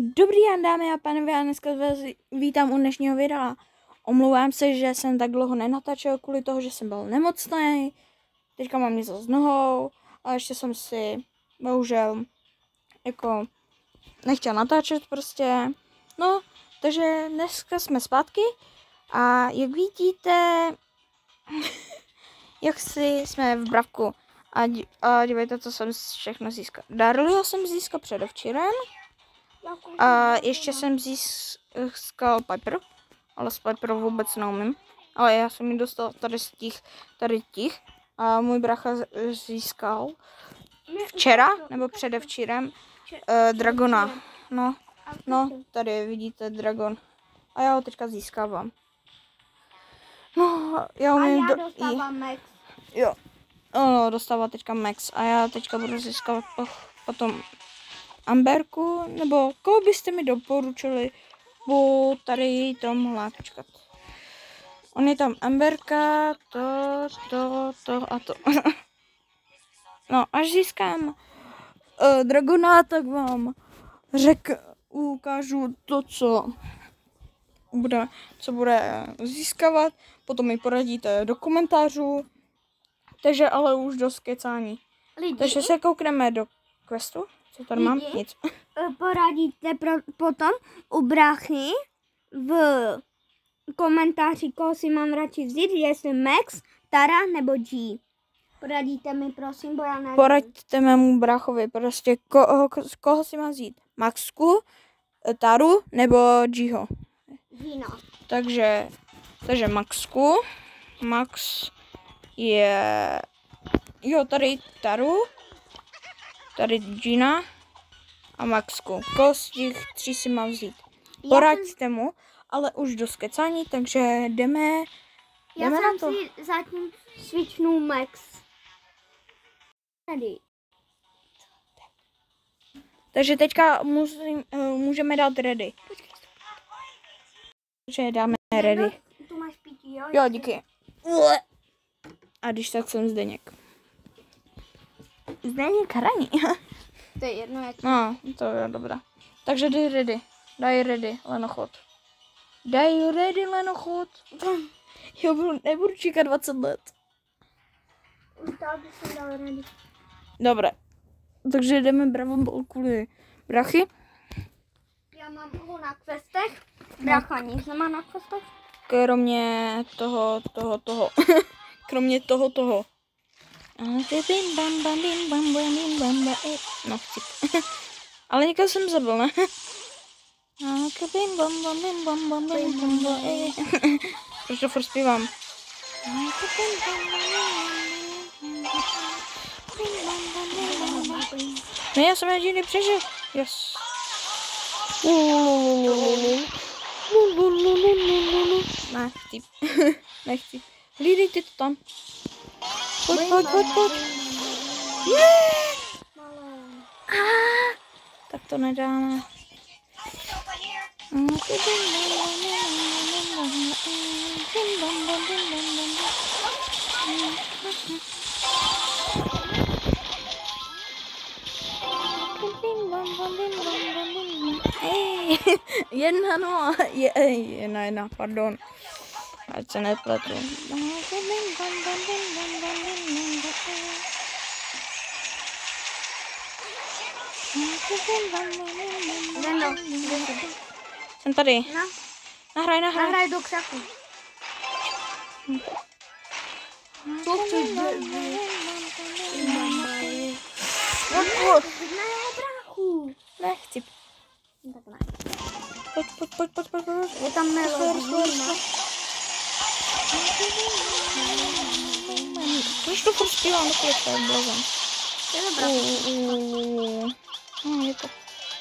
Dobrý den, dámy a pánové, já dneska vás vítám u dnešního videa. Omlouvám se, že jsem tak dlouho nenatáčel kvůli toho, že jsem byl nemocný. Teďka mám něco s nohou, ale ještě jsem si bohužel jako nechtěl natáčet prostě. No, takže dneska jsme zpátky a jak vidíte, jak si jsme v Bravku. A dívejte, co jsem všechno získal. Darlio jsem získal předevčírem. A ještě jsem získal Piper, ale s Piper vůbec neumím. Ale já jsem ji dostal tady těch. A můj bracha získal včera, nebo předevčírem, Dragona. No, tady vidíte Dragon. A já ho teďka získávám. No, já umím dostávám Max. Jo, no, dostává teďka Max. A já teďka budu získávat potom Amberku, nebo koho byste mi doporučili po tady tomhle, počkat. On je tam Amberka, to a to. No, až získám Dragona, tak vám ukážu to, co bude získávat. Potom mi poradíte do komentářů. Takže ale už dost kecání. Takže se koukneme do questu. Co tady mám? Nic. Poradíte potom u brachy v komentáři, koho si mám radši vzít, jestli Max, Tara nebo G. Poradíte mi, prosím, bo já nevím. Poraďte mému brachovi, prostě koho si mám vzít. Maxku, Taru nebo Gho. Gino. Takže Maxku. Max je... Jo, tady Taru. Tady Gina a Maxku. Koho z těch tří si mám vzít? Poraďte mu, ale už do skecání, takže jdeme Já na jsem to. si zatím switchnul Max. Tady. Takže teďka můžeme dát ready. Takže dáme ready. Tu máš pití, jo? Jo, díky. A když tak jsem Zdeněk. Zdeněk hraní. To je jedno, jak... No, to je dobré. Takže dej ready. Daj ready, lenochod. Daj ready, lenochod. Já nebudu čekat 20 let. Už tady jsem dal ready. Dobré. Takže jdeme Bravou kvůli brachy. Já mám ho na questech. Bracha nic nemá na questech. Kromě toho. Kromě toho. No, chci. Ale někdo jsem zabil, ne? Proč to furt zpívám? No, já jsem jediný přežil. Yes. Nechci. Hlídejte to tam. Pojď. Tak to nedáme. Jedna, pardon. Ať se nepletu. Jsem tady. No. Nahraj. Nahraj do křaku. Co chceš na jeho bráchu. Nechci. Tak ne. Pojď. Je tam Melo. Proč to furt zpívám do klipa, blazem?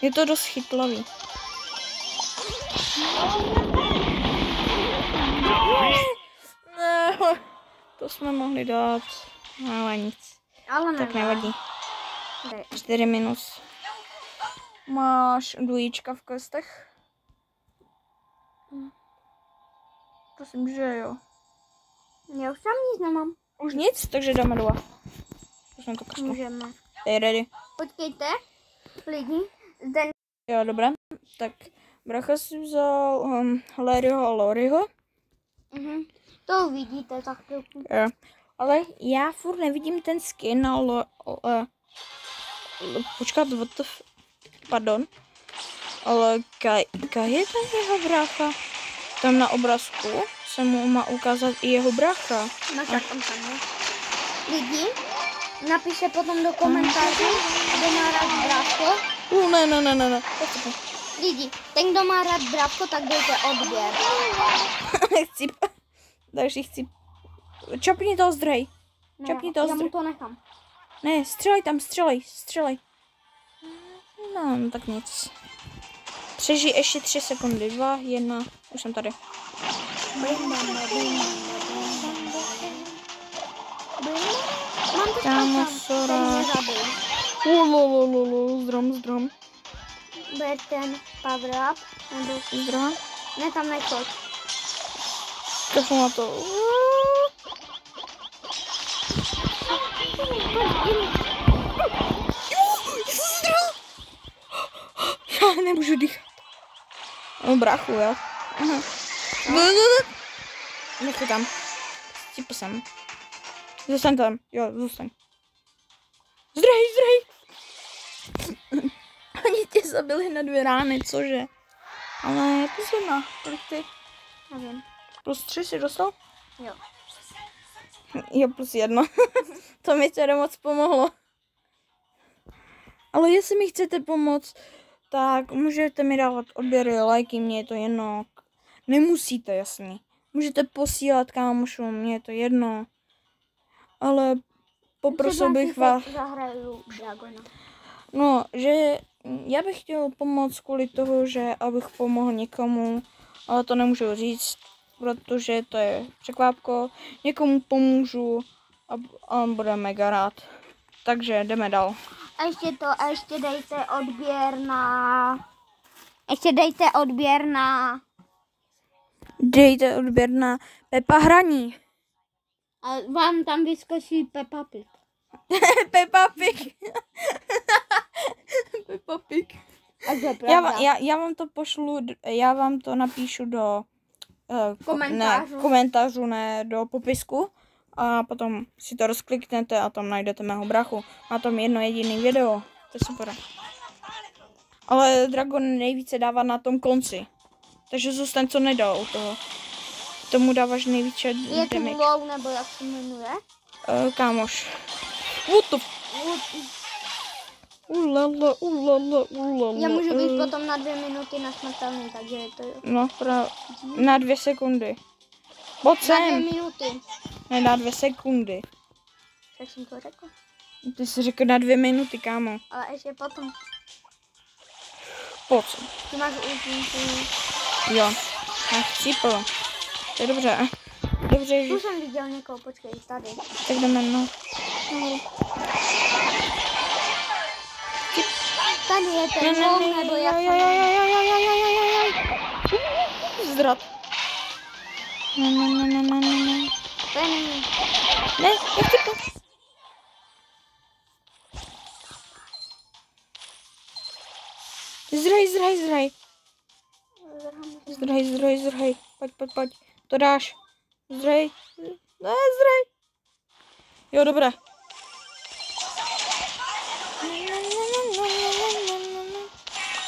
Je to dost chytlavý. To jsme mohli dát, ale nic. Ale tak nevadí. 4 minus. Máš dvojíčka v questech? Prosím, že jo. Já už tam nic nemám. Už nic, takže dáme 2. To jsem to kašlu. Můžeme. Dej ready. Počkejte, lidi. Zde Jo, dobré. Tak bracha si vzal Larryho a Loriho. To uvidíte za chvilku. Jo. Ale já furt nevidím ten skin na počkat, pardon. Ale kaj je ten jeho brácha? Tam na obrázku se mu má ukázat i jeho brácha. No tak on tam je. Lidi, napište potom do komentářů, kdo má rád brávko. Ne. Lidi, ten, kdo má rád brávko, tak dejte odběr. chci. Čapni to, zdrej. Čapni to, já mu to nechám. Ne, střelej tam, střelej. No, tak nic. Přežij ještě 3 sekundy, 2, 1, už jsem tady. Mám to Kámo, špatná, zdrom. bude ten power up, nebo Zdrom. ne, tam nechoď. Kašlu na to. Já nemůžu dýchat. No, bráchu, jo. Aha. Nech tam. Stipu sem. Zůstaň tam. Jo, zůstaň. Zdrej. Oni tě zabili na 2 rány, cože? Ale +1. Kolik ty? Nevím. +3 jsi dostal? Jo. Jo, +1. To mi teda moc pomohlo. Ale jestli mi chcete pomoct, tak můžete mi dávat odběry, lajky, mně je to jedno. Nemusíte, jasně. Můžete posílat kámošům, mně je to jedno. Ale poprosil bych vás. Zahraju Dragona. No, že já bych chtěl pomoct kvůli toho, že abych pomohl někomu, ale to nemůžu říct, protože to je překvápko. Někomu pomůžu a on bude mega rád. Takže jdeme dál. A ještě dejte odběr na... Dejte odběr na Pepa hraní. A vám tam vyskočí Peppa Pig. Peppa Pig. Peppa Pig. A to je pravda. Já vám to pošlu, já vám to napíšu do Komentářů. ne do popisku. A potom si to rozkliknete a tam najdete mého brachu. Má tam jedno jediný video. To je super. Ale Dragon nejvíce dává na tom konci. Takže zůstaň co nedal u toho. Tomu dáváš nejvíce Je to damage. Low, nebo jak se jmenuje? Kámoš. What the ulala. Já můžu být potom na 2 minuty nesmrtelný, takže je to... No, na 2 sekundy. Pojď Na 2 sem. minuty. Ne, na 2 sekundy. Tak jsem to řekl. Ty jsi řekl na 2 minuty, kámo. Ale ještě potom. Pojď. Ty máš ultimku. Jo. Já chcípl. To je dobře. Dobře, že... Tu jsem viděl někoho, počkej, tady. Tak jdeme, no. Tady je ten Low, nebo jak se jmenuje. Zdrat. Ne. To není. Ne, já chci to. Zdrhej. Pojď. To dáš. Zdrhej. Ne, zdrhej. Jo, dobré.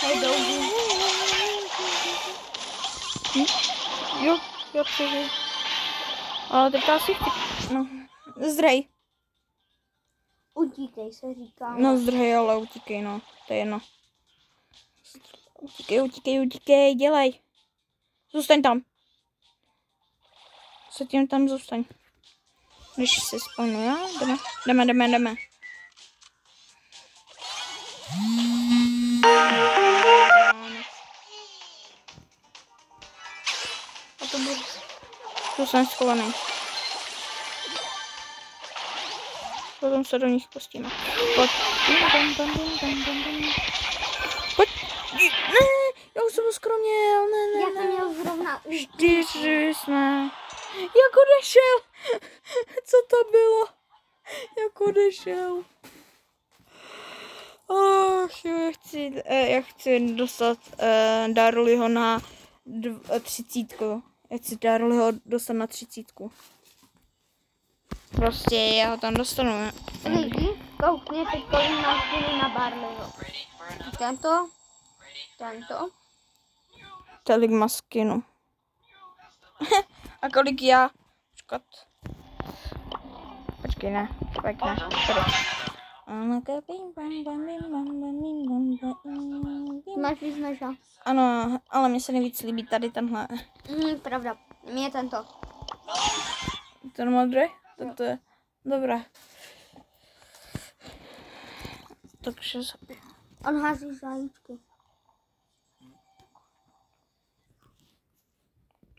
Hej, Dougu. Jo, přežij. Ale teďka asi chci... No, zdrhej. Utíkej se říká. No, zdrhej, ale utíkej, no. To je jedno. Utíkej, dělej. Zůstaň tam. Zatím tam zůstaň. Když se spawnu, jo? Jdeme. A to bude... Tu jsem schovaný. Potom se do nich pustíme. Pojď. Pojď. Ne, já už jsem skroměl. Ne. Já jsem měl zrovna 4 jsme. Jak odešel? Co to bylo? Jak odešel? Já chci dostat Darliho na 30. Já chci Darliho dostat na 30. Prostě já ho tam dostanu. Lidi, koukněte, kolik mám skiny na Barleyho. Tento. Tolik má skinu. A kolik já? Počkej, ne. Máš víc než já. Ano, ale mně se nejvíc líbí tady tenhle. Pravda, mě je tento. Ten modrý? To je dobré. Takže On hází zajíčky.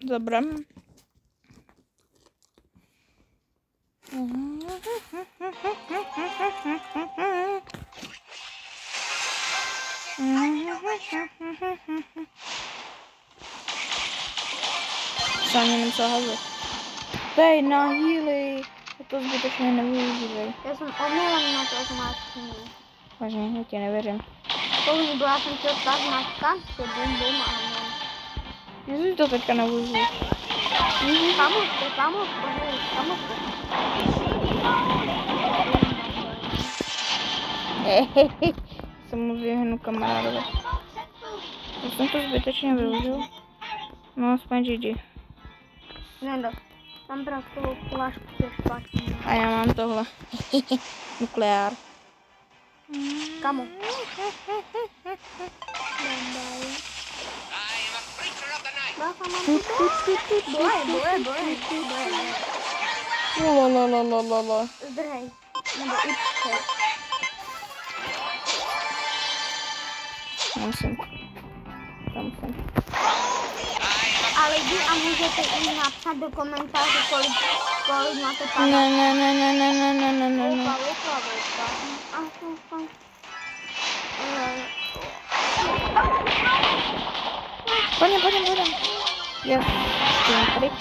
dobré. Co ani nevím, co házet. Dej na healy. To zbytečně nevyužívej. Já jsem omylem na to zmáčknu. Vážně, já ti nevěřím. Kolik byla jsem chtěl tak zmáčka, že bum bum a ne. Jestli to teďka nevyužiju. Kamoško. Se mu vyhnu kamarádovi. Já jsem to zbytečně využil. No, aspoň GG. Nendo, tam pracovou flašku je špatně. A já mám tohle. Nukleár. Kamo. Bacha, mám Lolololololo. Zdrhej. Nebo učte. Tam jsem. A lidi, a můžete i napsat do komentářů, kolik máte pana. Ne. Pojďem. Jo, tím pryč.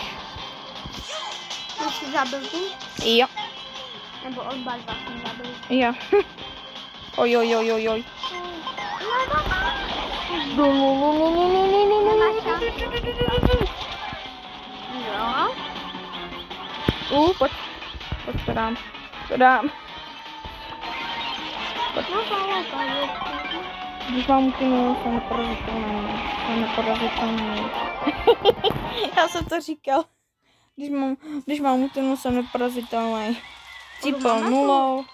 Ty jsi zabil ty? Jo. Nebo oba dva jsem zabil. Jo. Oj. Jo. Pojď to dám. Když mám utinu, jsem neporazitelný. Já jsem to říkal. Když mám utinu, jsem neporazitelný. Cípal nulou.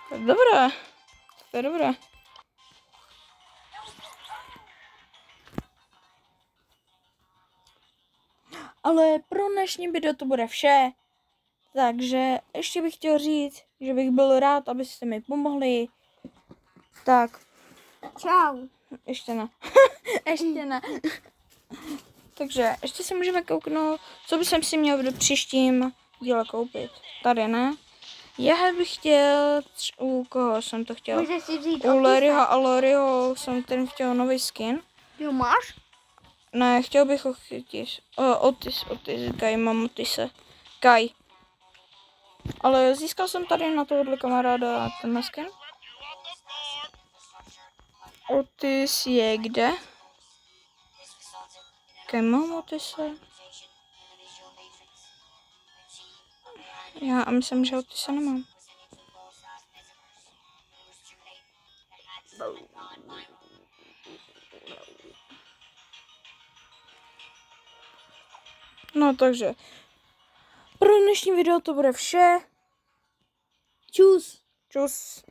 To je dobré. Ale pro dnešní video to bude vše. Takže ještě bych chtěl říct, že bych byl rád, abyste mi pomohli. Tak. Čau. Ještě ne. Takže ještě si můžeme kouknout, co bych si měl v příštím díle koupit. Tady ne. Já bych chtěl, u koho jsem to chtěl? Můžeš si říct U Larryho a Loriho jsem ten chtěl nový skin. Ty máš? Ne, chtěl bych ho chytit. Otis, Kai, mám Otise. Kai. Ale získal jsem tady na tohohle kamaráda ten skin. Otis je kde? Kai, mám Otise. Já myslím, že Otise nemám. No takže, pro dnešní video to bude vše. Čus. Čus.